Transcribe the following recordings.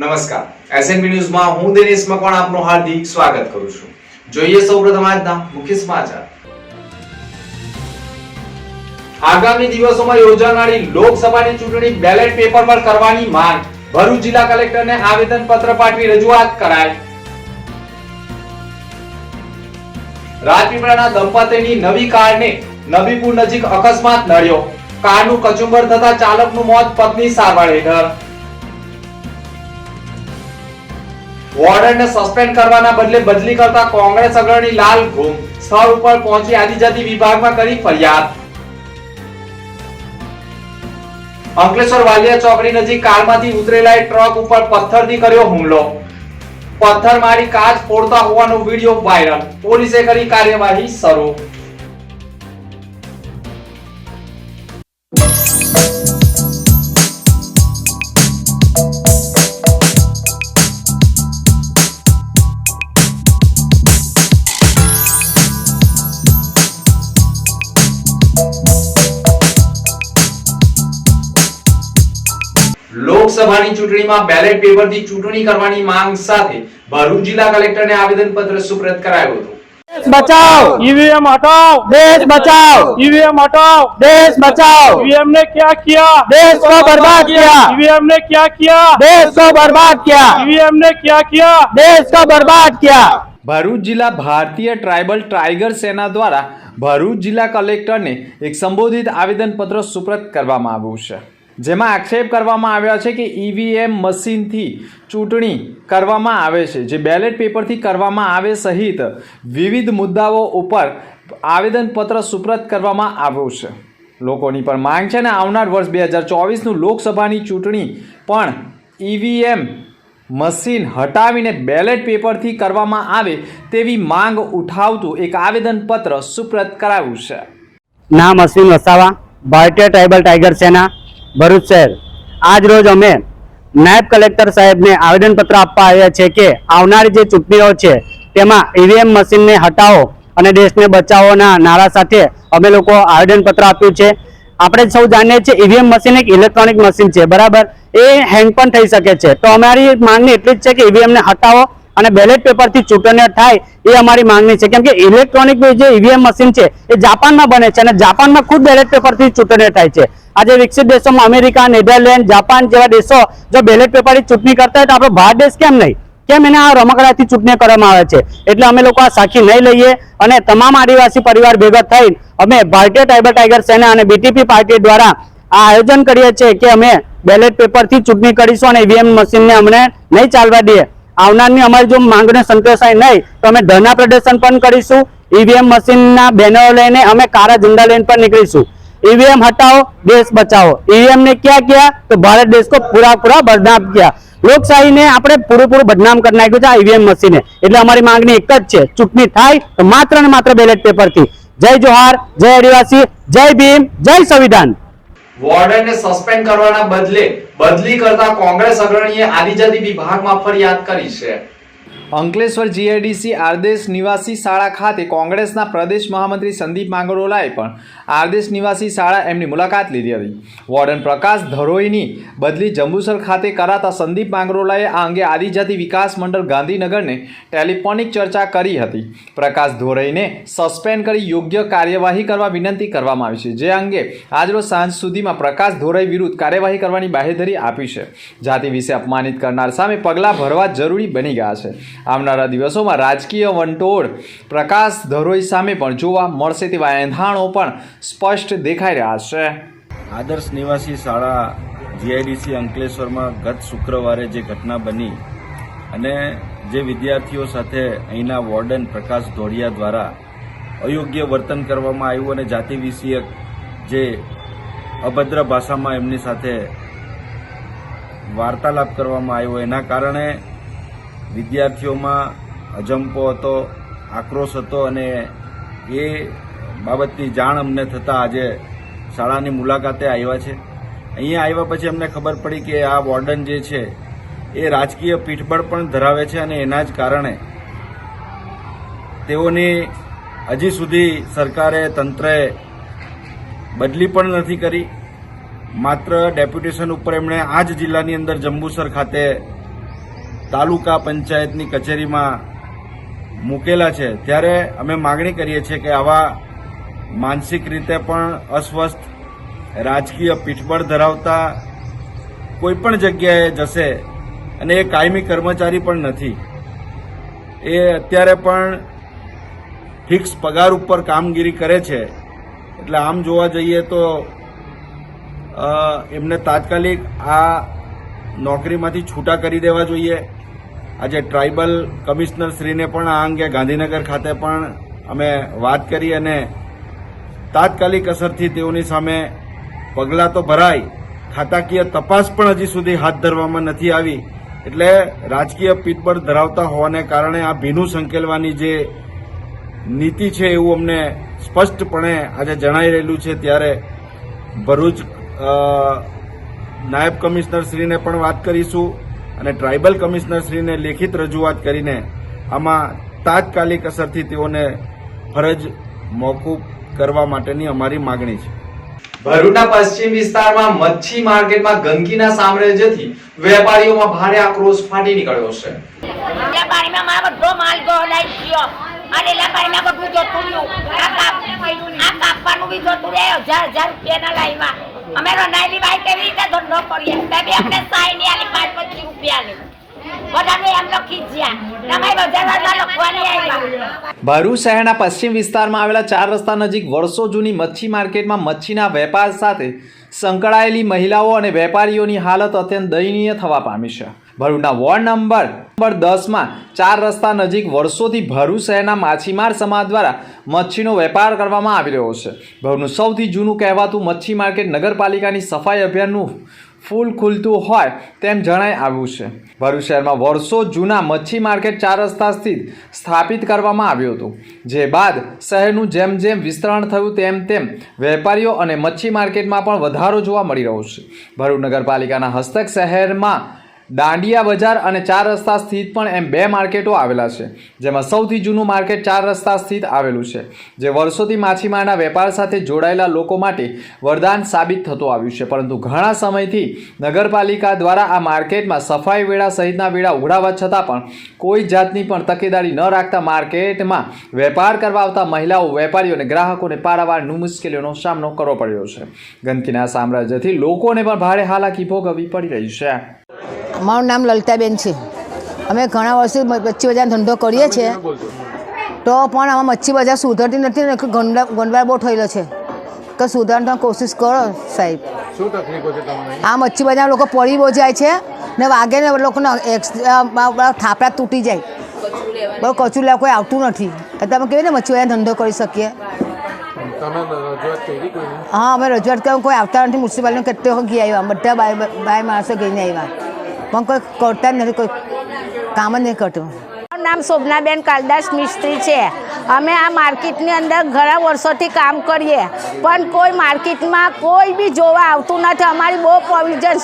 નમસ્કાર, એસએનબી ન્યૂઝમાં હું દિનેશ મકવાણા આપનું હાર્દિક સ્વાગત કરું છું. જોઈએ સૌપ્રથમ આજના મુખ્ય સમાચાર. આગામી દિવસોમાં યોજાનારી લોકસભાની ચૂંટણી બેલેટ પેપર પર કરવાની માંગ. ભરૂચ જિલ્લા કલેક્ટરને આવેદન પત્ર પાઠવી રજૂઆત કરાઈ. રાજપીપળાના દંપતીની નવી કારને નબીપુર નજીક અકસ્માત નડ્યો. કારનું કચુંબર થતા ચાલકનું મોત, પત્ની સારવાર હેઠળ. વોર્ડનને સસ્પેન્ડ કરવાના બદલે બદલી કરતા કોંગ્રેસ અગ્રણી લાલ ઘુમ. સ્થળ ઉપર પહોંચી આદિજાતિ વિભાગમાં કરી ફરિયાદ. અંકલેશ્વર વાલિયા ચોકડી નજીક કારમાંથી ઉતરેલા ટ્રક ઉપર પથ્થરથી કર્યો હુમલો. પથ્થર મારી કાચ ફોડતા હોવાનો વિડિયો વાયરલ. પોલીસે કરી કાર્યવાહી શરૂ. લોકસભાની ચૂંટણીમાં બેલેટ પેપરથી ચૂંટણી કરવાની માંગ સાથે ભરૂચ જિલ્લા કલેક્ટરને આવેદનપત્ર સુપ્રત કરાયું હતું. बचाओ ईवीएम हटाओ, देश बचाओ ईवीएम हटाओ, देश बचाओ ईवीएम ने क्या किया, देश को बर्बाद किया ईवीएम ने क्या किया, देश को बर्बाद किया ईवीएम ने क्या किया, देश को बर्बाद किया. ભરૂચ જિલ્લા ભારતીય ટ્રાઇબલ ટાઇગર સેના દ્વારા ભરૂચ જિલ્લા કલેક્ટરને એક સંબોધિત આવેદનપત્ર સુપ્રત કરવામાં આવ્યું છે, જેમાં આક્ષેપ કરવામાં આવ્યા છે કે ઈવીએમ મશીનથી ચૂંટણી કરવામાં આવે છે, જે બેલેટ પેપરથી કરવામાં આવે સહિત વિવિધ મુદ્દાઓ ઉપર આવેદનપત્ર સુપ્રત કરવામાં આવ્યું છે. લોકોની પણ માંગ છે ને આવનાર વર્ષ 2024નું લોકસભાની ચૂંટણી પણ ઈવીએમ મશીન હટાવીને બેલેટ પેપરથી કરવામાં આવે તેવી માંગ ઉઠાવતું એક આવેદનપત્ર સુપ્રત કરાવ્યું છે. નામ અશ્વિન વસાવા, ભારતીય ટ્રાઇબલ ટાઇગર સેના, ભરૂચ શહેર. આજ રોજ અમે નાયબ કલેક્ટર સાહેબને આવેદનપત્ર આપવા આવ્યા છે કે આવનારી જે ચૂંટણીઓ છે તેમાં ઈવીએમ મશીનને હટાવો અને દેશને બચાવોના નારા સાથે અમે લોકો આવેદનપત્ર આપ્યું છે. આપણે સૌ જાણીએ છીએ ઈવીએમ મશીન એક ઇલેક્ટ્રોનિક મશીન છે, બરાબર, એ હેંગ પણ થઈ શકે છે. તો અમારી માંગણી એટલી જ છે કે ઈવીએમને હટાવો અને બેલેટ પેપરથી ચૂંટણીઓ થાય એ અમારી માંગણી છે. કેમ કે ઇલેક્ટ્રોનિક જે ઈવીએમ મશીન છે એ જાપાનમાં બને છે અને જાપાનમાં ખુદ બેલેટ પેપરથી ચૂંટણીઓ થાય છે. આજે વિકસિત દેશોમાં અમેરિકા, નેધરલેન્ડ, જાપાન જેવા દેશો જો બેલેટ પેપરથી ચૂંટણી કરતા હોય તો આપણો ભારત દેશ કેમ નહીં? કેમ એને આ રમકડાથી ચૂંટણી કરવામાં આવે છે? એટલે અમે લોકો આ સાખી નહીં લઈએ અને તમામ આદિવાસી પરિવાર ભેગા થઈને અમે ભારતીય ટ્રાઇબલ ટાઇગર સેના અને બીટીપી પાર્ટી દ્વારા આ આયોજન કરીએ છીએ કે અમે બેલેટ પેપરથી ચૂંટણી કરીશું અને ઈવીએમ મશીનને અમને નહીં ચાલવા દઈએ. આવનારની અમારી જો માંગને સંતોષાય નહીં તો અમે ધરણા પ્રદર્શન પણ કરીશું. ઈવીએમ મશીનના બેનરો લઈને અમે કાળા ઝંડા લઈને પણ નીકળીશું. ईवीएम हटाओ, देश बचाओ. ईवीएम ने क्या किया तो भारत देश को पूरा पूरा बदनाम किया. લોકશાહી ને આપણે પૂરું બદનામ કરી નાખ્યું છે આ ઈવીએમ મશીને. એટલે અમારી માંગણી એક જ છે, ચૂંટણી થાય તો માત્ર ને માત્ર બેલેટ પેપરથી. જય જોહાર, જય આદિવાસી, જય ભીમ, જય સંવિધાન. વોર્ડનને સસ્પેન્ડ કરવાના બદલે બદલી કરતા કોંગ્રેસ અગ્રણીએ આદિજાતિ વિભાગમાં ફરિયાદ કરી છે. અંકલેશ્વર જીઆઈડીસી આરદેશ નિવાસી શાળા ખાતે કોંગ્રેસના પ્રદેશ મહામંત્રી સંદીપ માંગરોલાએ પણ આરદેશ નિવાસી શાળા એમની મુલાકાત લીધી હતી. વોર્ડન પ્રકાશ ધરોઈની બદલી જંબુસર ખાતે કરાતા સંદીપ માંગરોલાએ આ અંગે આદિજાતિ વિકાસ મંડળ ગાંધીનગરને ટેલિફોનિક ચર્ચા કરી હતી. પ્રકાશ ધોરઈને સસ્પેન્ડ કરી યોગ્ય કાર્યવાહી કરવા વિનંતી કરવામાં આવી છે, જે અંગે આજરોજ સાંજ સુધીમાં પ્રકાશ ધોરઈ વિરુદ્ધ કાર્યવાહી કરવાની બાહેધરી આપી છે. જાતિ વિશે અપમાનિત કરનાર સામે પગલાં ભરવા જરૂરી બની ગયા છે. આવનારા દિવસોમાં રાજકીય વંટોળ પ્રકાશ ધરોઈ સામે પણ જોવા મળશે તેવા એંધાણો પણ સ્પષ્ટ દેખાઈ રહ્યા છે. આદર્શ નિવાસી શાળા જીઆઈડીસી અંકલેશ્વરમાં ગત શુક્રવારે જે ઘટના બની અને જે વિદ્યાર્થીઓ સાથે અહીંના વોર્ડન પ્રકાશ ધોળિયા દ્વારા અયોગ્ય વર્તન કરવામાં આવ્યું અને જાતિ વિષયક જે અભદ્ર ભાષામાં એમની સાથે વાર્તાલાપ કરવામાં આવ્યો, એના કારણે વિદ્યાર્થીઓમાં અજંપો હતો, આક્રોશ હતો અને એ બાબતની જાણ અમને થતાં આજે શાળાની મુલાકાતે આવ્યા છે. અહીંયા આવ્યા પછી અમને ખબર પડી કે આ વોર્ડન જે છે એ રાજકીય પીઠબળ પણ ધરાવે છે અને એના જ કારણે તેઓની હજી સુધી સરકારે, તંત્રએ બદલી પણ નથી કરી. માત્ર ડેપ્યુટેશન ઉપર એમણે આ જ જિલ્લાની અંદર જંબુસર ખાતે તાલુકા પંચાયતની કચેરીમાં મૂકેલા છે, ત્યારે અમે માગણી કરીએ છીએ કે આવા માનસિક રીતે પણ અસ્વસ્થ, રાજકીય પીઠબળ ધરાવતા કોઈ પણ જગ્યાએ જશે અને એ કાયમી કર્મચારી પણ નથી, એ અત્યારે પણ ફિક્સ પગાર ઉપર કામગીરી કરે છે. એટલે આમ જોવા જઈએ તો એમને તાત્કાલિક આ નોકરીમાંથી છૂટા કરી દેવા જોઈએ. આજે ટ્રાઇબલ કમિશનર શ્રીને પણ આ અંગે ગાંધીનગર ખાતે પણ અમે વાત કરી અને તાત્કાલિક અસરથી તેઓની સામે પગલાં તો ભરાય, ખાતાકીય તપાસ પણ હજી સુધી હાથ ધરવામાં નથી આવી. એટલે રાજકીય પીઠબળ ધરાવતા હોવાને કારણે આ ભીનું સંકેલવાની જે નીતિ છે એવું અમને સ્પષ્ટપણે આજે જણાઈ રહેલું છે. ત્યારે ભરૂચ નાયબ કમિશનર શ્રીને પણ વાત કરીશું અને ટ્રાઇબલ કમિશનર શ્રીને લેખિત રજૂઆત કરીને આમાં તાત્કાલિક અસરથી તેઓને ફરજ મોકૂફ કરવા માટેની અમારી માગણી છે. ભરૂચના પશ્ચિમ વિસ્તારમાં મચ્છી માર્કેટમાં ગંદકીના સામ્રાજ્યથી વેપારીઓમાં ભારે આક્રોશ ફાટી નીકળ્યો છે. વેપારીમાં મારો બધો માલ ગોલાઈ ગયો અને વેપારીમાં બધું જતું રહ્યું. આ કાપવાનું બી જતું રહે 1000 રૂપિયાના લાઈમાં. અમે રનાયેલી બાઈ કેવી રીતે ધંધો કરીએ? તે બી અમને સાઈ ની આલી 5-25 રૂપિયાની. બધાને એમ લખી જ્યા તમે બજારમાં લખવાની આવ્યા. ભરૂચ શહેરના પશ્ચિમ વિસ્તારમાં આવેલા 4 રસ્તા નજીક વર્ષો જૂની મચ્છી માર્કેટમાં મચ્છીના વેપાર સાથે સંકળાયેલી મહિલાઓ અને વેપારીઓની હાલત અત્યંત દયનીય થવા પામી છે. ભરૂચના વોર્ડ નંબર 10માં 4 રસ્તા નજીક વર્ષોથી ભરૂચ શહેરના માછીમાર સમાજ દ્વારા મચ્છીનો વેપાર કરવામાં આવી રહ્યો છે. ભરૂચનું સૌથી જૂનું કહેવાતું મચ્છી માર્કેટ નગરપાલિકાની સફાઈ અભિયાનનું ફૂલ ખુલતું હોય તેમ જણાઈ આવ્યું છે. ભરૂચ શહેરમાં વર્ષો જૂના મચ્છી માર્કેટ 4 રસ્તા સ્થિત સ્થાપિત કરવામાં આવ્યું હતું, જે બાદ શહેરનું જેમ જેમ વિસ્તરણ થયું તેમ તેમ વેપારીઓ અને મચ્છી માર્કેટમાં પણ વધારો જોવા મળી રહ્યો છે. ભરૂચ નગરપાલિકાના હસ્તક શહેરમાં દાંડિયા બજાર અને 4 રસ્તા સ્થિત પણ એમ 2 માર્કેટો આવેલા છે, જેમાં સૌથી જૂનું માર્કેટ 4 રસ્તા સ્થિત આવેલું છે, જે વર્ષોથી માછીમારના વેપાર સાથે જોડાયેલા લોકો માટે વરદાન સાબિત થતું આવ્યું છે. પરંતુ ઘણા સમયથી નગરપાલિકા દ્વારા આ માર્કેટમાં સફાઈ વેળા સહિતના વેળા ઉઘડાવવા છતાં પણ કોઈ જાતની પણ તકેદારી ન રાખતા માર્કેટમાં વેપાર કરવા આવતા મહિલાઓ, વેપારીઓ અને ગ્રાહકોને પારાવાર મુશ્કેલીઓનો સામનો કરવો પડ્યો છે. ગંદકીના સામ્રાજ્યથી લોકોને પણ ભારે હાલાકી ભોગવવી પડી રહી છે. મારું નામ લલિતાબેન છે. અમે ઘણા વર્ષથી મચ્છી બજાર ધંધો કરીએ છીએ, તો પણ આમાં મચ્છી બજાર સુધરતી નથી ને ગંડવાર બહુ થયેલો છે. તો સુધારવાની કોશિશ કરો સાહેબ. શું તકલીફો છે તમને? આ મચ્છી બજાર લોકો પડી બહુ જાય છે ને વાગે ને લોકોને થાપડા તૂટી જાય, બહુ કચું લેવા કોઈ આવતું નથી. એટલે અમે કેવી રીતે મચ્છી બજાર ધંધો કરી શકીએ? તમે રજૂઆત કરી કોઈને? હા, અમે રજૂઆત કરી, કોઈ આવતા નથી. મ્યુનિસિપાલિટીને કેટલી વખત ગઈ આવ્યા, બધા બાય માણસો ગઈને આવ્યા, પણ કોઈ કરતા જ નથી, કોઈ કામ જ નહીં કરતું. મારું નામ શોભનાબેન કાલદાસ મિસ્ત્રી છે. અમે આ માર્કેટની અંદર ઘણા વર્ષોથી કામ કરીએ, પણ કોઈ માર્કેટમાં કોઈ બી જોવા આવતું નથી. અમારી બહુ પ્રોવિઝન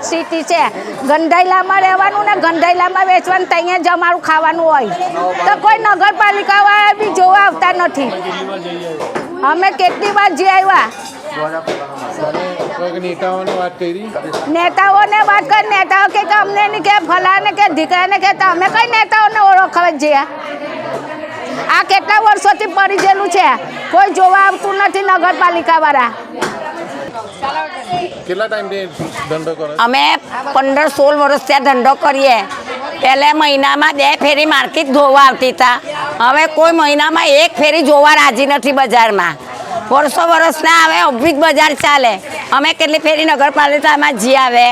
સ્થિતિ છે. ગંધાઈલામાં રહેવાનું ને ગંધાઈલામાં વેચવાનું, ત્યાં જ અમારું ખાવાનું હોય, તો કોઈ નગરપાલિકાવાળા બી જોવા આવતા નથી. અમે કેટલી વાર જઈ આવ્યા, નેતાઓને વાત કરી, નેતાઓને વાત કરી, નેતાઓ કે અમને નહીં કે ફલાને કે ઢીકરાને કે અમે કઈ નેતાઓને ઓળખવા જઈએ? આ કેટલા વર્ષોથી પડી ગયેલું છે, કોઈ જોવા આવતું નથી નગરપાલિકાવાળા. કેટલા ટાઈમથી ધંધો કરો? અમે 15-16 વર્ષ ત્યાં ધંધો કરીએ. પહેલા મહિનામાં 2 ફેરી માર્કેટ ધોવા આવતી હતા, હવે કોઈ મહિનામાં 1 ફેરી જોવા રાજી નથી બજારમાં. વર્ષો વર્ષના હવે ઓફિસ બજાર ચાલે. અમે કેટલી ફેરી નગરપાલિકામાં જી આવે,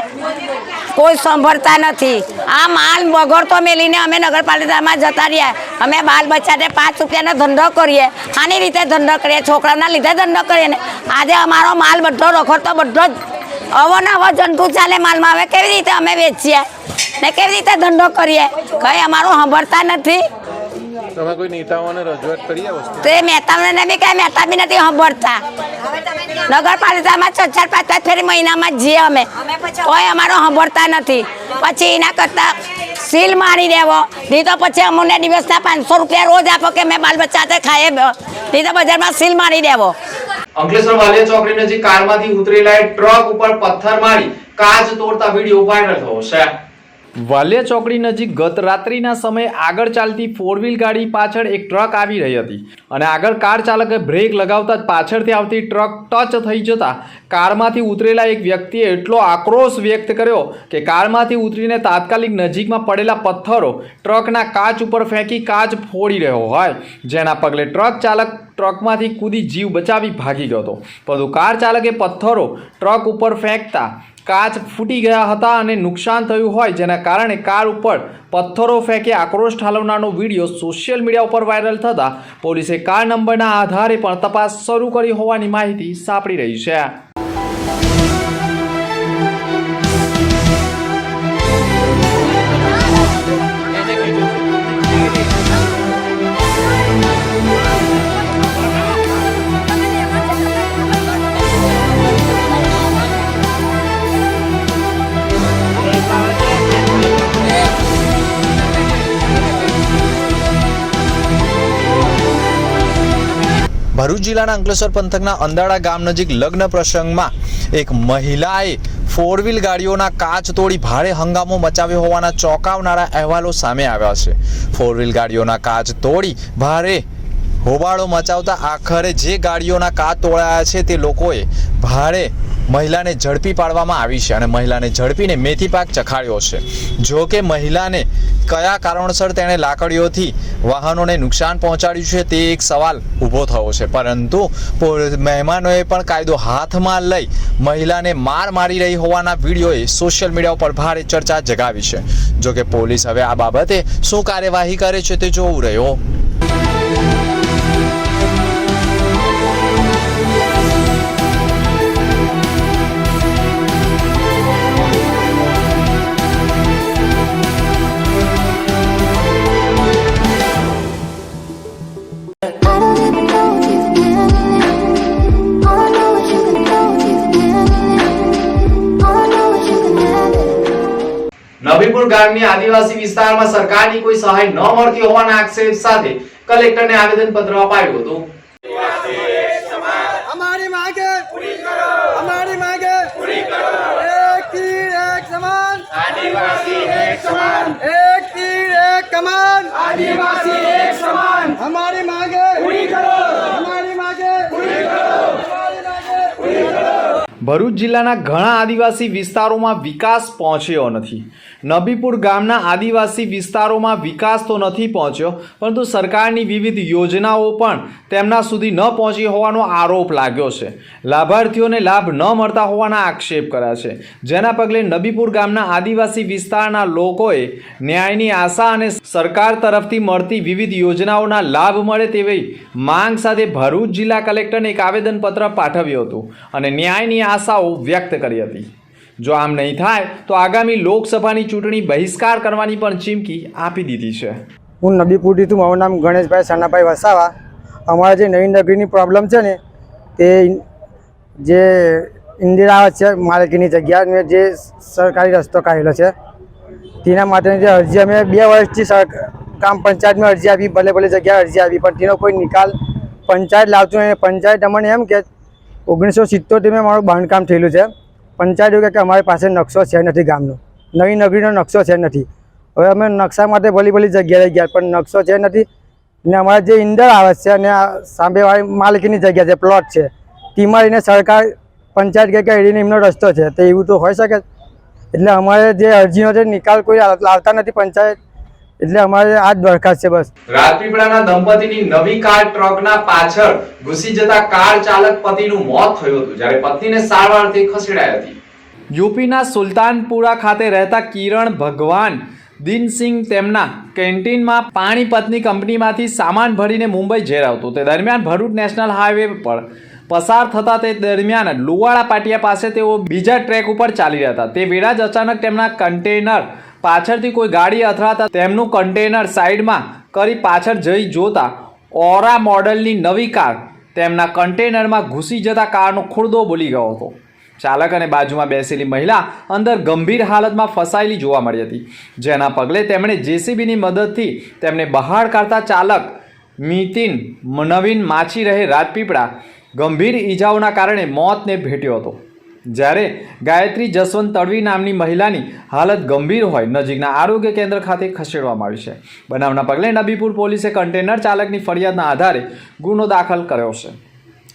કોઈ સાંભળતા નથી. આ માલ બગડતો મેલીને અમે નગરપાલિકામાં જતા રહ્યા. અમે બાલ બચ્ચાને 5 રૂપિયાનો ધંધો કરીએ, આની રીતે ધંધો કરીએ, છોકરાના લીધે ધંધો કરીએ ને આજે અમારો માલ બધો રખડતો બધો જ અવનવો જંતુ ચાલે માલમાં. હવે કેવી રીતે અમે વેચીએ ને કેવી રીતે ધંધો કરીએ? કંઈ અમારું સાંભળતા નથી. તમે કોઈ નેતાઓને રજૂઆત કરી આ વસ્તુ? તે મહેતાઓને બી કાંઈ મહેતા બી નથી સાંભળતા. નગરપાલિકામાં 4-5 ફેરી મહિનામાં જઈએ અમે, કોઈ અમારો સાંભળતા નથી. પછી એના કરતાં સીલ મારી દેવો, નહીં તો પછી અમને દિવસના 500 રૂપિયા રોજ આપો કે મેં બાલ બચ્ચા સાથે ખાઈએ, નહીં તો બજારમાં સીલ મારી દેવો. અંકલેશ્વર વાલિયા ચોકડી નજીક કારમાંથી ઉતરેલા ટ્રક ઉપર પથ્થર મારી કાચ તોડતા વિડીયો વાયરલ થયો છે. વાલિયા ચોકડી નજીક ગત રાત્રિના સમયે આગળ ચાલતી 4 વ્હીલ ગાડી પાછળ એક ટ્રક આવી રહી હતી અને આગળ કાર ચાલકે બ્રેક લગાવતા જ પાછળથી આવતી ટ્રક ટચ થઈ જતા કારમાંથી ઉતરેલા એક વ્યક્તિએ એટલો આક્રોશ વ્યક્ત કર્યો કે કારમાંથી ઉતરીને તાત્કાલિક નજીકમાં પડેલા પથ્થરો ટ્રકના કાચ ઉપર ફેંકી કાચ ફોડી રહ્યો હોય, જેના પગલે ટ્રક ચાલક ટ્રકમાંથી કૂદી જીવ બચાવી ભાગી ગયો હતો, પરંતુ કાર ચાલકે પથ્થરો ટ્રક ઉપર ફેંકતા કાચ ફૂટી ગયા હતા અને નુકસાન થયું હોય, જેના કારણે કાર ઉપર પથ્થરો ફેંકી આક્રોશ ઠાલવનારનો વિડીયો સોશિયલ મીડિયા ઉપર વાયરલ થતા પોલીસે કાર નંબરના આધારે પણ તપાસ શરૂ કરી હોવાની માહિતી સાંપડી રહી છે. ભરૂચ જિલ્લાના અંકલેશ્વર પંથકના અંદાડા ગામ નજીક લગ્ન પ્રસંગમાં એક મહિલાએ 4 વ્હીલ ગાડીઓના કાચ તોડી ભારે હંગામો મચાવ્યો હોવાના ચોંકાવનારા અહેવાલો સામે આવ્યા છે. 4 વ્હીલ ગાડીઓના કાચ તોડી ભારે હોબાળો મચાવતા આખરે જે ગાડીઓના કાચ તોડાયા છે તે લોકોએ ભારે મહિલાને ઝડપી પાડવામાં આવી છે અને મહિલાને ઝડપીને મેથી પાક ચખાડ્યો છે. જો કે મહિલાને કયા કારણોસર તેણે લાકડીઓથી વાહનોને નુકસાન પહોંચાડ્યું છે તે એક સવાલ ઊભો થયો છે, પરંતુ મહેમાનોએ પણ કાયદો હાથમાં લઈ મહિલાને મારી રહી હોવાના વિડીયોએ સોશિયલ મીડિયા ઉપર ભારે ચર્ચા જગાવી છે. જો કે પોલીસ હવે આ બાબતે શું કાર્યવાહી કરે છે તે જોવું રહ્યું. નબીપુર ગામની આદિવાસી વિસ્તારમાં સરકારની કોઈ સહાય ન મળતી હોવાના આક્ષેપ સાથે કલેક્ટરને આવેદન પત્ર અપાયું હતું. हमारी मांगे पूरी करो, हमारी मांगे पूरी करो. एक तीर एक समान, आदिवासी एक समान. एक तीर एक कमान, आदिवासी एक समान. हमारी मांगे पूरी करो, हमारी मांगे पूरी करो, हमारी मांगे पूरी करो. ભરૂચ જિલ્લાના ઘણા આદિવાસી વિસ્તારોમાં વિકાસ પહોંચ્યો નથી. નબીપુર ગામના આદિવાસી વિસ્તારોમાં વિકાસ તો નથી પહોંચ્યો, પરંતુ સરકારની વિવિધ યોજનાઓ પણ તેમના સુધી ન પહોંચી હોવાનો આરોપ લાગ્યો છે. લાભાર્થીઓને લાભ ન મળતા હોવાના આક્ષેપ કર્યા છે, જેના પગલે નબીપુર ગામના આદિવાસી વિસ્તારના લોકોએ ન્યાયની આશા અને સરકાર તરફથી મળતી વિવિધ યોજનાઓના લાભ મળે તેવી માંગ સાથે ભરૂચ જિલ્લા કલેક્ટરને એક આવેદનપત્ર પાઠવ્યું હતું અને ન્યાયની આશાઓ વ્યક્ત કરી હતી. જો આમ નહીં થાય તો આગામી લોકસભાની ચૂંટણી બહિષ્કાર કરવાની પણ ચીમકી આપી દીધી છે. હું નબીપુરથી છું. મારું નામ ગણેશભાઈ સાનાભાઈ વસાવા. અમારા જે નવીન નગરીની પ્રોબ્લેમ છે ને તે જે ઇન્દિરા છે માલિકીની જગ્યા મેં જે સરકારી રસ્તો કાઢેલો છે તેના માટેની જે અરજી અમે 2 વર્ષથી ગ્રામ પંચાયતમાં અરજી આપી, ભલે જગ્યાએ અરજી આપી, પણ તેનો કોઈ નિકાલ પંચાયત લાવતું નહીં. પંચાયત અમને એમ કે 1977 મારું બાંધકામ થયેલું છે. પંચાયત એવું કે અમારી પાસે નકશો છે નથી, ગામનો નવી નગરીનો નકશો છે નથી. હવે અમે નકશા માટે ભલી જગ્યાએ ગયા પણ નકશો છે નથી ને અમારા જે ઇન્દર આવે છે અને સાંભેવાળી માલિકીની જગ્યા છે, પ્લોટ છે, તેમાં રહીને સરકાર પંચાયત કે એડીને એમનો રસ્તો છે, તો એવું તો હોઈ શકે. એટલે અમારે જે અરજીનો છે નિકાલ કોઈ લાવતા નથી પંચાયત, એટલે અમારે આ જ દરખાસ્ત છે બસ. રાજપીપળાના દંપતીની નવી કાર ટ્રકના પાછળ ઘૂસી જતા કાર ચાલક પતિનું મોત થયું હતું, જ્યારે પત્નીને સારવારથી ખસેડાઈ હતી. યુપીના સુલતાનપુરા ખાતે રહેતા કિરણ ભગવાન દિનસિંહ તેમના કેન્ટીનમાં પાણીપતની કંપનીમાંથી સામાન ભરીને મુંબઈ જઈ રહ્યો હતો. તે દરમિયાન ભરૂચ નેશનલ હાઈવે પર પસાર થતા તે દરમિયાન લુવાડા પાટિયા પાસે તેઓ બીજા ટ્રેક ઉપર ચાલી રહ્યા હતા. તે વેળા જ અચાનક તેમના કન્ટેનર પાછળથી કોઈ ગાડી અથડાતા તેમનું કન્ટેનર સાઈડમાં કરી પાછળ જઈ જોતા ઓરા મોડલની નવી કાર તેમના કન્ટેનરમાં ઘૂસી જતા કારનો ખુરદો બોલી ગયો હતો. ચાલક અને બાજુમાં બેસેલી મહિલા અંદર ગંભીર હાલતમાં ફસાયેલી જોવા મળી હતી, જેના પગલે તેમણે જેસીબીની મદદથી તેમને બહાર કાઢતા ચાલક મિતિન નવીન માછી રહે રાજપીપળા ગંભીર ઈજાઓના કારણે મોતને ભેટ્યો હતો. જ્યારે ગાયત્રી જસવંત તડવી નામની મહિલાની હાલત ગંભીર હોય નજીકના આરોગ્ય કેન્દ્ર ખાતે ખસેડવામાં આવી છે. બનાવના પગલે નબીપુર પોલીસે કન્ટેનર ચાલકની ફરિયાદના આધારે ગુનો દાખલ કર્યો છે.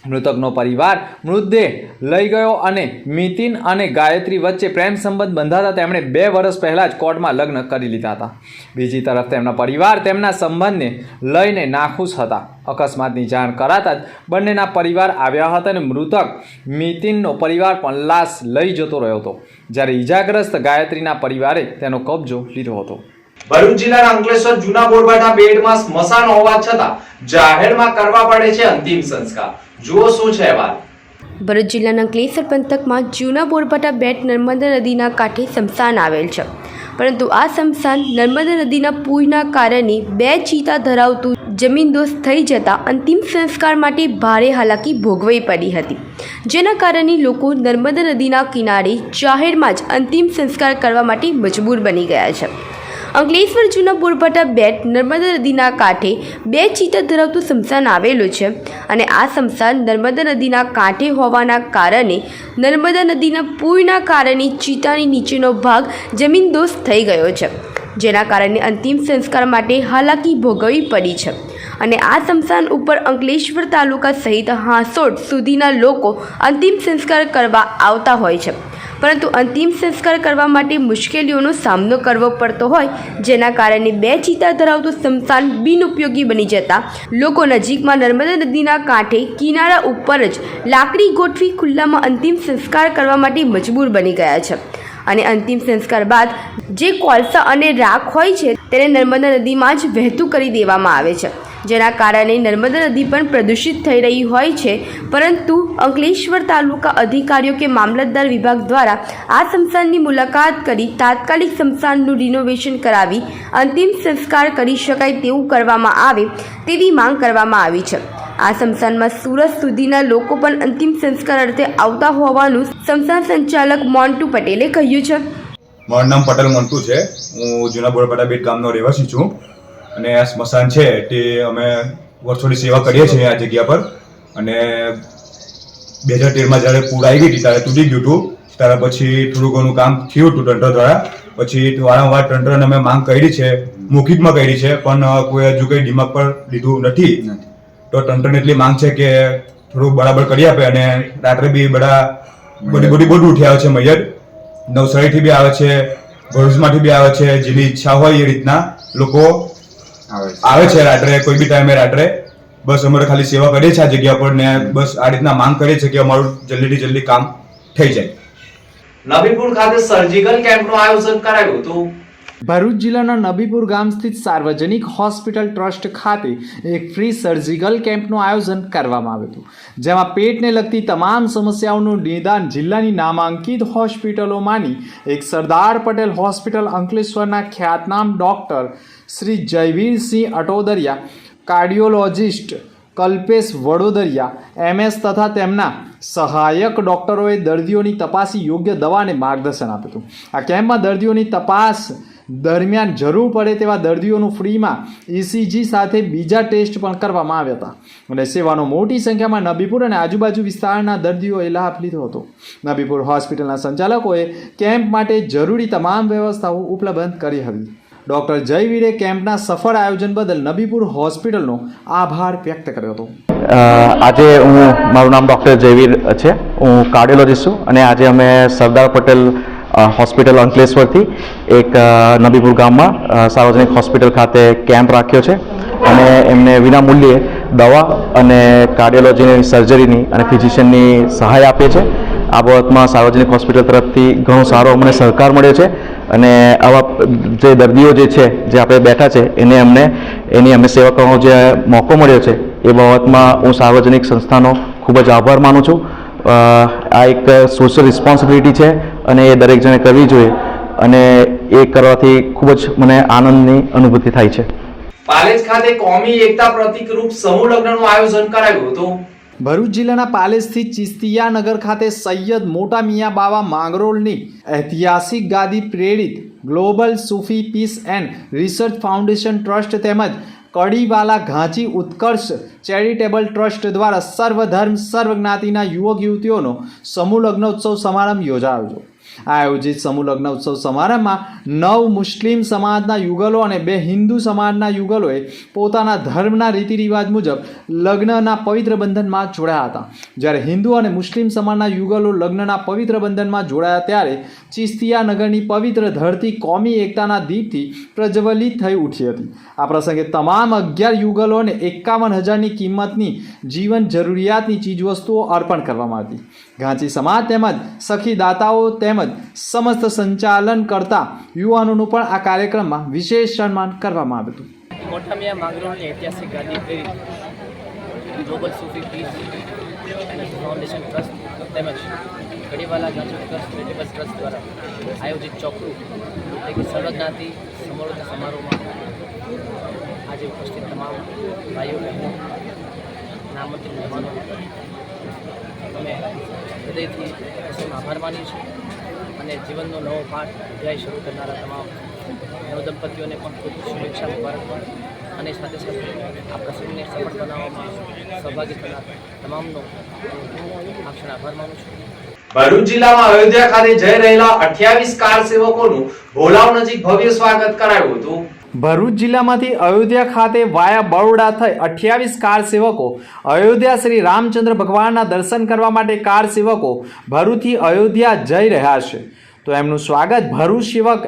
મૃતકનો પરિવાર મૃતદેહ લઈ ગયો અને મિતિન અને ગાયત્રી વચ્ચે પ્રેમ સંબંધ બંધાતા તેમણે 2 વર્ષ પહેલાં જ કોર્ટમાં લગ્ન કરી લીધા હતા. બીજી તરફ તેમના પરિવાર તેમના સંબંધને લઈને નાખુશ હતા. અકસ્માતની જાણ કરાતા જ બંનેના પરિવાર આવ્યા હતા અને મૃતક મિતિનનો પરિવાર પણ લાશ લઈ જતો રહ્યો હતો, જ્યારે ઈજાગ્રસ્ત ગાયત્રીના પરિવારે તેનો કબજો લીધો હતો. ભરૂચ જિલ્લાના અંકલેશ્વર જૂના બોરભાઠા બેટમાં સ્મશાન હોવા છતાં જાહેરમાં કરવા પડે છે અંતિમ સંસ્કાર. જુઓ શું છે વાત. ભરૂચ જિલ્લાના અંકલેશ્વર પંથકમાં જૂના બોરભાઠા બેટ નર્મદા નદીના કાંઠે સ્મશાન આવેલ છે, પરંતુ આ સ્મશાન નર્મદા નદીના પૂરના કારણે 2 ચિતા ધરાવતું જમીનદોસ્ત થઈ જતા અંતિમ સંસ્કાર માટે ભારે હાલાકી ભોગવવી પડી હતી, જેના કારણે લોકો નર્મદા નદીના કિનારે જાહેરમાં જ અંતિમ સંસ્કાર કરવા માટે મજબૂર બની ગયા છે. અંકલેશ્વર જૂના બોરભાઠા બેટ નર્મદા નદીના કાંઠે 2 ચિતા ધરાવતું સ્મશાન આવેલું છે અને આ સ્મશાન નર્મદા નદીના કાંઠે હોવાના કારણે નર્મદા નદીના પૂરના કારણે ચિતાની નીચેનો ભાગ જમીનદોસ્ત થઈ ગયો છે, જેના કારણે અંતિમ સંસ્કાર માટે હાલાકી ભોગવવી પડી છે. અને આ સ્મશાન ઉપર અંકલેશ્વર તાલુકા સહિત હાંસોડ સુધીના લોકો અંતિમ સંસ્કાર કરવા આવતા હોય છે, પરંતુ અંતિમ સંસ્કાર કરવા માટે મુશ્કેલીઓનો સામનો કરવો પડતો હોય, જેના કારણે 2 ચિતા ધરાવતું સ્મશાન બિનઉપયોગી બની જતા લોકો નજીકમાં નર્મદા નદીના કાંઠે કિનારા ઉપર જ લાકડી ગોઠવી ખુલ્લામાં અંતિમ સંસ્કાર કરવા માટે મજબૂર બની ગયા છે. અને અંતિમ સંસ્કાર બાદ જે કોલસા અને રાખ હોય છે તેને નર્મદા નદીમાં જ વહેતું કરી દેવામાં આવે છે, જેના કારણે નર્મદા નદી પણ પ્રદૂષિત થઈ રહી હોય છે. પરંતુ અંકલેશ્વર તાલુકા અધિકારીઓ કે મામલતદાર વિભાગ દ્વારા આ સ્મશાનની મુલાકાત કરી તાત્કાલિક સ્મશાનનું રિનોવેશન કરાવી અંતિમ સંસ્કાર કરી શકાય તેવું કરવામાં આવે તેવી માંગ કરવામાં આવી છે. આ સ્મશાનમાં સુરત સુધીના લોકો પણ અંતિમ સંસ્કાર અર્થે આવતા હોવાનું સ્મશાન સંચાલક મોન્ટુ પટેલે કહ્યું છે. મારું નામ પટેલ મોન્ટુ છે. હું જૂના બોરભાઠા બેટ ગામનો રહેવાસી છું અને આ સ્મશાન છે તે અમે વર્ષોની સેવા કરીએ છીએ આ જગ્યા પર. અને 2013માં જ્યારે પૂર આવી ગઈ ત્યારે તૂટી ગયું હતું, ત્યારે પછી થોડું ઘણું કામ થયું હતું તંત્ર દ્વારા. પછી વારંવાર તંત્રને અમે માંગ કરી છે, મૌખિકમાં કરી છે, પણ કોઈ હજુ કંઈ દિમાગ પર લીધું નથી. તો તંત્રની એટલી માંગ છે કે થોડું બરાબર કરી આપે. અને રાત્રે બી બધું ઉઠી આવે છે મૈયર, નવસારીથી બી આવે છે, ભરૂચમાંથી બી આવે છે. જેની ઈચ્છા હોય એ રીતના લોકો આવે છે રાત્રે, કોઈ બી ટાઈમે રાત્રે. બસ અમારે ખાલી સેવા કરીએ છીએ આ જગ્યા પર ને બસ આ રીતના માંગ કરીએ છીએ કે અમારું જલ્દીથી જલ્દી કામ થઈ જાય. નબીપુર ખાતે સર્જિકલ કેમ્પનું આયોજન કરાયું હતું. ભરૂચ જિલ્લાના નબીપુર ગામ સ્થિત સાર્વજનિક હોસ્પિટલ ટ્રસ્ટ ખાતે એક ફ્રી સર્જિકલ કેમ્પનું આયોજન કરવામાં આવ્યું હતું, જેમાં પેટને લગતી તમામ સમસ્યાઓનું નિદાન જિલ્લાની નામાંકિત હોસ્પિટલોમાંની એક સરદાર પટેલ હોસ્પિટલ અંકલેશ્વરના ખ્યાતનામ doctor Shri Jayvirsinh Atodariya, cardiologist Kalpesh Vadodariya MS તથા તેમના સહાયક ડૉક્ટરોએ દર્દીઓની તપાસી યોગ્ય દવા અને માર્ગદર્શન આપ્યું હતું. આ કેમ્પમાં દર્દીઓની તપાસ દરમિયાન જરૂર પડે તેવા દર્દીઓનું ફ્રીમાં ECG સાથે બીજા ટેસ્ટ પણ કરવામાં આવ્યા હતા અને સેવાનો મોટી સંખ્યામાં નબીપુર અને આજુબાજુ વિસ્તારના દર્દીઓએ લાભ લીધો હતો. નબીપુર હોસ્પિટલના સંચાલકોએ કેમ્પ માટે જરૂરી તમામ વ્યવસ્થાઓ ઉપલબ્ધ કરી હતી. ડૉક્ટર જયવીરે કેમ્પના સફળ આયોજન બદલ નબીપુર હોસ્પિટલનો આભાર વ્યક્ત કર્યો હતો. આજે મારું નામ ડૉક્ટર જયવીર છે, હું કાર્ડિયોલોજિસ્ટ છું અને આજે અમે સરદાર પટેલ હોસ્પિટલ અંકલેશ્વરથી એક નબીપુર ગામમાં સાર્વજનિક હોસ્પિટલ ખાતે કેમ્પ રાખ્યો છે અને એમને વિનામૂલ્યે દવા અને કાર્ડિયોલોજીની સર્જરીની અને ફિઝિશિયનની સહાય આપીએ છીએ. આ બાબતમાં સાર્વજનિક હોસ્પિટલ તરફથી ઘણો સારો અમને સહકાર મળ્યો છે અને આવા જે દર્દીઓ જે છે જે આપણે બેઠા છે એની અમને સેવા કરવાનો જે મોકો મળ્યો છે એ બાબતમાં હું સાર્વજનિક સંસ્થાનો ખૂબ જ આભાર માનું છું. આ એક સોશિયલ રિસ્પોન્સિબિલિટી છે અને એ દરેક જણે કરવી જોઈએ અને એ કરવાથી ખૂબ જ મને આનંદની અનુભૂતિ થાય છે. પાલેજ ખાતે કોમી એકતા પ્રતિકરૂપ સમૂહ લગ્નનું આયોજન કરાયું હતું. ભરૂચ જિલ્લાના પાલેજ સ્થિત ચિસ્તિયાનગર ખાતે સૈયદ મોટા મિયા બાવા માંગરોળની ઐતિહાસિક ગાદી પ્રેરિત global Sufi peace and research foundation trust તેમજ કડીવાલા ઘાંચી ઉત્કર્ષ ચેરિટેબલ ટ્રસ્ટ દ્વારા સર્વધર્મ સર્વજ્ઞાતિના યુવક યુવતીઓનો સમૂહ લગ્નોત્સવ સમારંભ યોજાયો હતો. આ આયોજિત સમૂહ લગ્ન ઉત્સવ સમારંભમાં 9 મુસ્લિમ સમાજના યુગલો અને 2 હિન્દુ સમાજના યુગલોએ પોતાના ધર્મના રીતિ રિવાજ મુજબ લગ્નના પવિત્ર બંધનમાં જોડાયા હતા. જ્યારે હિન્દુ અને મુસ્લિમ સમાજના યુગલો લગ્નના પવિત્ર બંધનમાં જોડાયા ત્યારે ચિસ્તિયા નગરની પવિત્ર ધરતી કોમી એકતાના દીપથી પ્રજ્વલિત થઈ ઉઠી હતી. આ પ્રસંગે તમામ 11 યુગલોને 51,000ની કિંમતની જીવન જરૂરિયાતની ચીજવસ્તુઓ અર્પણ કરવામાં આવી. ઘાંચી સમાજ તેમજ સખી દાતાઓ તેમજ સમસ્ત સંચાલન કરતા યુવાનોનું પણ આ કાર્યક્રમમાં વિશેષ સન્માન કરવામાં આવ્યું હતું. મોટા મિયા માંગરોળની ઐતિહાસિક ગાદી પ્રેરિત global Sufi piece foundation trust તેમજ કડીવાલા ઘાંચી ઉત્કર્ષ ચેરિટેબલ ટ્રસ્ટ દ્વારા આયોજિત ચોકડું એટલે કે સર્વજ્ઞાતિ સમૂહ સમારોહમાં આજે ઉપસ્થિત તમામ ભાઈઓ બહેનો નામંત્રિત મહેમાનો અમે હૃદયથી આભાર માનીએ છીએ અને જીવનનો નવો પાઠ અધ્યાય શરૂ કરનારા તમામ નવદંપતીઓને પણ ખૂબ શુભેચ્છા મુબારક અને સાથે સાથે આ પ્રસંગને સફળ બનાવવામાં સહભાગી થનાર તમામનો આ ક્ષણ આભાર માનું છું. ભરૂચ જિલ્લામાં અયોધ્યા ખાતે જઈ રહેલા 28 કાર સેવકોનું ભોલાવ નજીક ભવ્ય સ્વાગત કરાયું હતું. ભરૂચ જિલ્લામાંથી અયોધ્યા ખાતે વાયા બરોડા થઈ 28 કાર સેવકો અયોધ્યા શ્રી રામચંદ્ર ભગવાનના દર્શન કરવા માટે કાર સેવકો ભરૂચથી અયોધ્યા જઈ રહ્યા છે. તો એમનું સ્વાગત ભરૂચ સેવક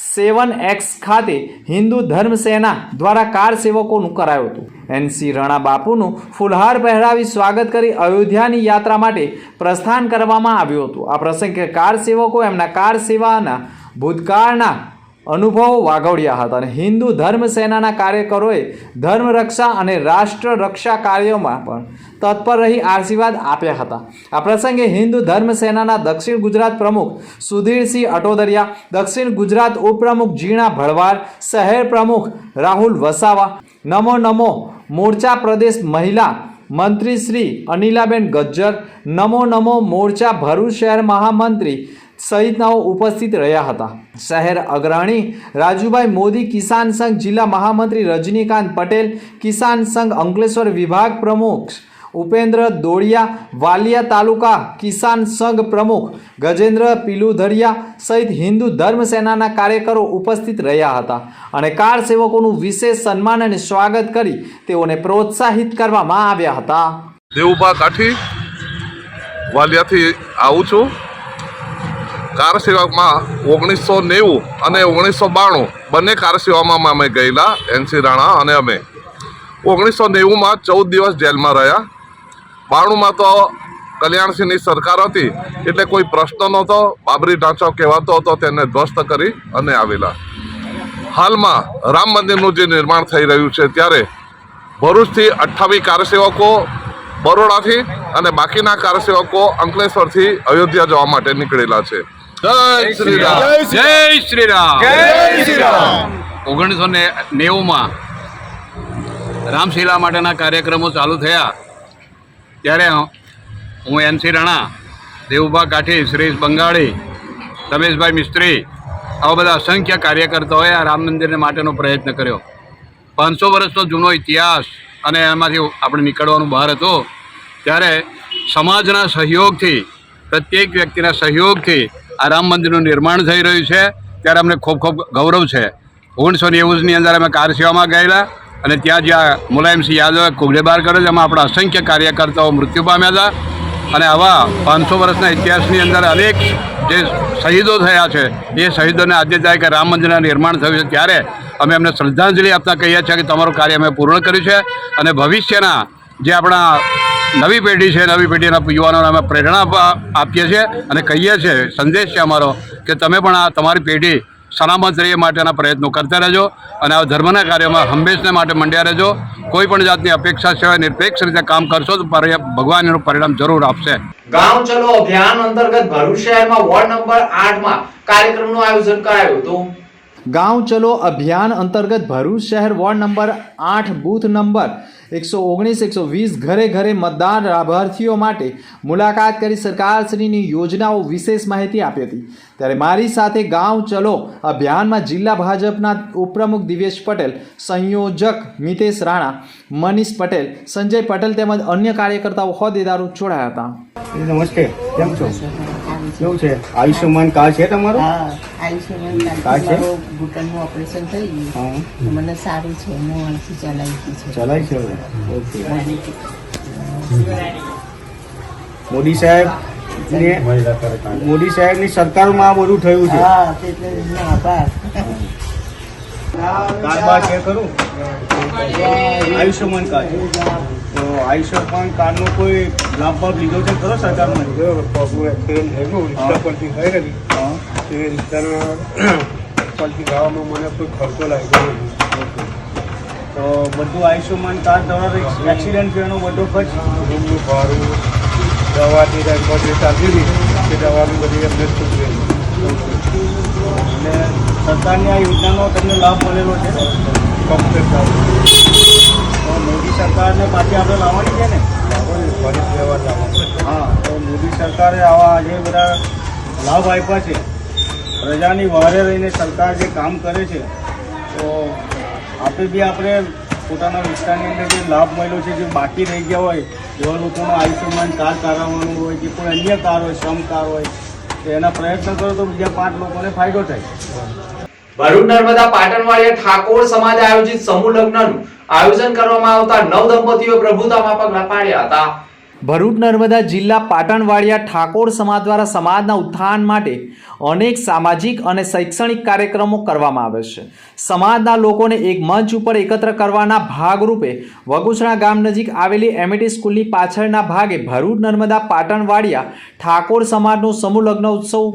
7X ખાતે હિન્દુ ધર્મ સેના દ્વારા કાર સેવકોનું કરાયું હતું. NC રણા બાપુનું ફુલહાર પહેરાવી સ્વાગત કરી અયોધ્યાની યાત્રા માટે પ્રસ્થાન કરવામાં આવ્યું હતું. આ પ્રસંગે કાર સેવકો એમના કાર સેવાના ભૂતકાળના અનુભવો વાગોડ્યા હતા અને હિન્દુ ધર્મ સેનાના કાર્યકરોએ ધર્મ રક્ષા અને રાષ્ટ્ર રક્ષા કાર્યોમાં પણ તત્પર રહી આશીર્વાદ આપ્યા હતા. આ પ્રસંગે હિન્દુ ધર્મ સેનાના દક્ષિણ ગુજરાત પ્રમુખ સુધીરસિંહ અટોદરિયા, દક્ષિણ ગુજરાત ઉપપ્રમુખ જીણા ભળવાર, શહેર પ્રમુખ રાહુલ વસાવા, નમો મોરચા પ્રદેશ મહિલા મંત્રી શ્રી અનિલાબેન ગજ્જર, નમો મોરચા ભરૂચ શહેર મહામંત્રી સહિતનાઓ ઉપસ્થિત રહ્યા હતા. શહેર અગ્રણી રાજુભાઈ મોદી, કિસાન સંઘ જિલ્લા મહામંત્રી રજનીકાંત પટેલ, કિસાન સંઘ અંકલેશ્વર વિભાગ પ્રમુખ ઉપેન્દ્ર દોડિયા, વાલિયા તાલુકા કિસાન સંઘ પ્રમુખ ગજેન્દ્ર પીલુધરિયા સહિત હિન્દુ ધર્મ સેનાના કાર્યકરો ઉપસ્થિત રહ્યા હતા અને કાર સેવકોનું વિશેષ સન્માન અને સ્વાગત કરી તેઓને પ્રોત્સાહિત કરવામાં આવ્યા હતા. દેવુભા કાઠી વાલિયાથી આવું છું. કાર સેવામાં 1990 અને 1992 બંને કાર સેવામાં અમે ગયેલા. NC રાણા અને અમે 1990માં 14 દિવસ જેલમાં રહ્યા. 92માં તો કલ્યાણસિંહની સરકાર હતી એટલે કોઈ પ્રશ્ન નહોતો. બાબરી ઢાંચો કહેવાતો હતો તેને ધ્વસ્ત કરી અને આવેલા. હાલમાં રામ મંદિરનું જે નિર્માણ થઈ રહ્યું છે ત્યારે ભરૂચથી 28 કાર સેવકો બરોડાથી અને બાકીના કાર સેવકો અંકલેશ્વરથી અયોધ્યા જવા માટે નીકળેલા છે. જય શ્રી રામ, જય શ્રી રામ, જય શ્રી રામ. 1990માં રામશીલા માટેના કાર્યક્રમો ચાલુ થયા ત્યારે હું NC રાણા, દેવુભા કાઠી, શ્રેષ બંગાળી, રમેશભાઈ મિસ્ત્રી આવા બધા અસંખ્ય કાર્યકર્તાઓએ આ રામ મંદિરને માટેનો પ્રયત્ન કર્યો. 500 વર્ષનો જૂનો ઇતિહાસ અને એમાંથી આપણે નીકળવાનું બહાર હતો ત્યારે સમાજના સહયોગથી, પ્રત્યેક વ્યક્તિના સહયોગથી આ રામ મંદિરનું નિર્માણ થઈ રહ્યું છે ત્યારે અમને ખૂબ ખૂબ ગૌરવ છે. 1990ની અંદર અમે કાર સેવામાં ગયેલા અને ત્યાં જ્યાં મુલાયમસિંહ યાદવે ગોળીબાર કર્યો એમાં આપણા અસંખ્ય કાર્યકર્તાઓ મૃત્યુ પામ્યા હતા અને આવા 500 વર્ષના ઇતિહાસની અંદર અનેક જે શહીદો થયા છે એ શહીદોને આજે જાય કે રામ મંદિરના નિર્માણ થયું છે ત્યારે અમે એમને શ્રદ્ધાંજલિ આપતા કહીએ છીએ કે તમારું કાર્ય અમે પૂર્ણ કર્યું છે અને ભવિષ્યના જે આપણા નવી પેઢી છે, નવી પેઢીના યુવાનોને અમે પ્રેરણા આપીએ છીએ અને કહીએ છીએ, સંદેશ છે અમારો કે તમે પણ આ તમારી પેઢી સલામત રહે માટેના પ્રયત્નો કરતા રહેજો અને આ ધર્મના કાર્યોમાં હંમેશને માટે મંડ્યા રહેજો. કોઈ પણ જાતની અપેક્ષા સિવાય નિરપેક્ષ રીતે કામ કરશો તો ભગવાન એનું પરિણામ જરૂર આપશે. ગાંવ ચલો અભિયાન અંતર્ગત ભરૂચ શહેરમાં વોર્ડ નંબર 8માં કાર્યક્રમનું આયોજન કરાયું હતું. ગાંવ ચલો અભિયાન અંતર્ગત ભરૂચ શહેર વોર્ડ નંબર 8 બૂથ નંબર 119-120 ઘરે ઘરે મતદાન લાભાર્થીઓ માટે મુલાકાત કરી સરકારશ્રીની યોજનાઓ વિશેષ માહિતી આપી હતી. ત્યારે મારી સાથે ગાંવ ચલો અભિયાનમાં જિલ્લા ભાજપના ઉપપ્રમુખ દિવેશ પટેલ, સંયોજક મિતેશ રાણા, મનીષ પટેલ, સંજય પટેલ તેમજ અન્ય કાર્યકર્તાઓ હોદ્દેદારો જોડાયા હતા. નમસ્તે, કેમ છો? કેવું છે? આયુષ્યમાન કાર્ડ છે તમારું? આયુષ્યમાન કાર્ડ છે. ઘૂંટણનું ઓપરેશન થઈ ગયું. મને સારું છે. હું અહીંથી ચલાવી છે. ઓકે. મોદી સાહેબ ની સરકારમાં આ બધું થયું છે. કાર્ડ છે ખરું? આયુષ્યમાન કાર્ડ. તો આયુષ્યમાન કાર્ડનો કોઈ લાભ લીધો છે ખરો સરકારમાં? મને કોઈ ખર્ચો લાગ્યો નથી. તો બધું આયુષ્યમાન કાર્ડ દ્વારા એક્સિડન્ટ થયાનો બધો ખર્ચ, રૂમનું ભાડું, દવાથી ચાલતી કે દવાની બધી એમને અને સરકારની આ યોજનાનો તમને લાભ મળેલો છે કમ્પ્લીટ લાભ. તો મોદી સરકારને પાછી આપણે લાવવાની છે ને, હા. તો મોદી સરકારે આવા જે બધા લાભ આપ્યા છે, પ્રજાની વહારે રહીને સરકાર જે કામ કરે છે, તો આપણે પોતાના વિસ્તારની અંદર જે લાભ મળ્યો છે, જે બાકી રહી ગયા હોય, એવા લોકોનું આયુષ્યમાન કાર્ડ કરાવવાનું હોય કે કોઈ અન્ય કાર્ડ હોય, શ્રમ કાર્ડ હોય, તો એના પ્રયત્ન કરો તો બીજા 5 લોકોને ફાયદો થાય. ભરૂચ નર્મદા પાટણવાડિયા ઠાકોર સમાજ આયોજિત સમૂહ લગ્નનું આયોજન કરવામાં આવતા 9 દંપતીઓ પ્રભુતામાં પગલાં પાડ્યા હતા. ભરૂચ નર્મદા જિલ્લા પાટણવાડિયા ઠાકોર સમાજ દ્વારા સમાજના ઉત્થાન માટે અનેક સામાજિક અને શૈક્ષણિક કાર્યક્રમો કરવામાં આવે છે. સમાજના લોકોને એક મંચ ઉપર એકત્ર કરવાના ભાગરૂપે વગુસણા ગામ નજીક આવેલી એમએટી સ્કૂલની પાછળના ભાગે ભરૂચ નર્મદા પાટણવાડિયા ઠાકોર સમાજનો સમૂહ લગ્ન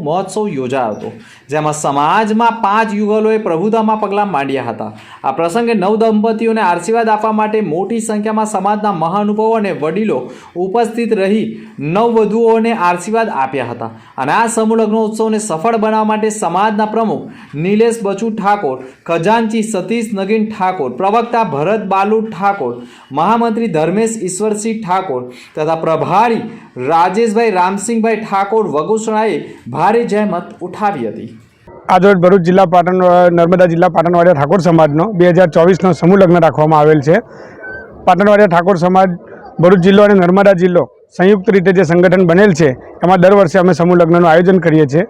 મહોત્સવ યોજાયો હતો, જેમાં સમાજમાં 5 યુગલોએ પ્રભુતામાં પગલાં માંડ્યા હતા. આ પ્રસંગે 9 દંપતીઓને આશીર્વાદ આપવા માટે મોટી સંખ્યામાં સમાજના મહાનુભાવો અને વડીલો ઉપસ્થિત રહી નવવધુઓને આશીર્વાદ આપ્યા હતા. અને આ સમૂહ લગ્નોત્સવને સફળ બનાવવા માટે સમાજના પ્રમુખ નિલેશ બચુ ઠાકોર, ખજાનચી સતીશ નગીન ઠાકોર, પ્રવક્તા ભરત બાલુ ઠાકોર, મહામંત્રી ધર્મેશ ઈશ્વરસિંહ ઠાકોર તથા પ્રભારી રાજેશભાઈ રામસિંહભાઈ ઠાકોર વગુસણાએ ભારે જહેમત ઉઠાવી હતી. આજરોજ ભરૂચ જિલ્લા નર્મદા જિલ્લા પાટણવાડિયા ઠાકોર સમાજનો 2024નો સમૂહ લગ્ન રાખવામાં આવેલ છે. પાટણવાડિયા ઠાકોર સમાજ ભરૂચ જિલ્લો અને નર્મદા જિલ્લો સંયુક્ત રીતે જે સંગઠન બનેલ છે, એમાં દર વર્ષે અમે સમૂહ લગ્નનું આયોજન કરીએ છીએ.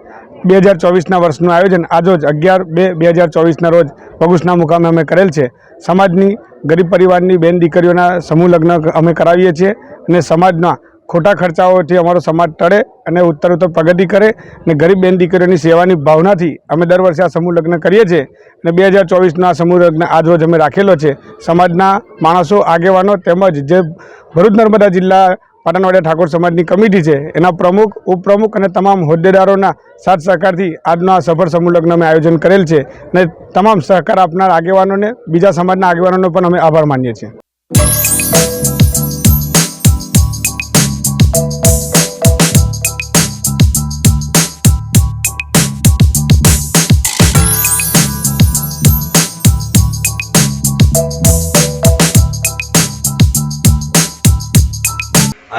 2024ના વર્ષનું આયોજન આજરોજ 11/2/2024ના રોજ વગુસણા મુકામે અમે કરેલ છે. સમાજની ગરીબ પરિવારની બેન દીકરીઓના સમૂહ લગ્ન અમે કરાવીએ છીએ અને સમાજના ખોટા ખર્ચાઓથી અમારો સમાજ ટળે અને ઉત્તરોત્તર પ્રગતિ કરે અને ગરીબ બેન દીકરીઓની સેવાની ભાવનાથી અમે દર વર્ષે આ સમૂહ લગ્ન કરીએ છીએ. અને 2024નો આ સમૂહ લગ્ન આજરોજ અમે રાખેલો છે. સમાજના માણસો, આગેવાનો તેમજ જે ભરૂચ નર્મદા જિલ્લા પાટણવાડિયા ઠાકોર સમાજની કમિટી છે, એના પ્રમુખ, ઉપપ્રમુખ અને તમામ હોદ્દેદારોના સાથ સહકારથી આજનો આ સફળ સમૂહ લગ્ન અમે આયોજન કરેલ છે. અને તમામ સહકાર આપનાર આગેવાનોને, બીજા સમાજના આગેવાનોનો પણ અમે આભાર માનીએ છીએ.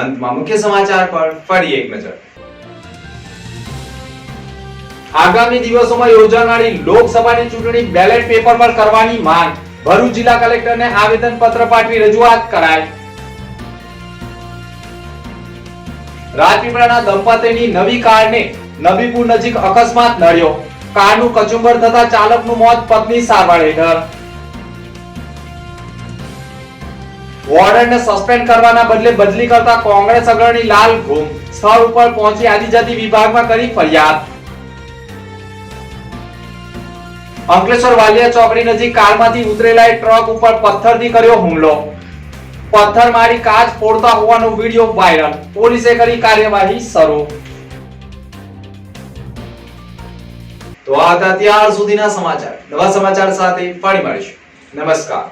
અંતમાં મુખ્ય સમાચાર પર ફરી એક નજર. આગામી દિવસોમાં યોજાનારી લોકસભાની ચૂંટણી બેલેટ પેપર પર કરવાની માંગ. ભરૂચ જિલ્લા કલેક્ટરને આવેદન પત્ર પાઠવી રજૂઆત કરાઈ. રાજપીપળાના દંપતીની નવી કારને નબીપુર નજીક અકસ્માત નડ્યો. કારનું કચુંબર થતા ચાલકનું મોત, પત્ની સારવાર હેઠળ. વોર્ડનને સસ્પેન્ડ કરવાના બદલે બદલી કરતા કોંગ્રેસ અગ્રણી લાલ ઘુમ સ્થળ ઉપર પહોંચી આદિજાતિ વિભાગમાં કરી ફરિયાદ. અંકલેશ્વર વાલિયા ચોકડી નજીક કારમાંથી ઉતરેલા ટ્રક ઉપર પથ્થરથી કર્યો હુમલો. પથ્થર મારી કાચ ફોડતા હોવાનો વિડીયો વાયરલ. પોલીસે કરી કાર્યવાહી શરૂ. તો આ હતા અત્યાર સુધીના સમાચાર. નવા સમાચાર સાથે ફરી મળીશું. નમસ્કાર.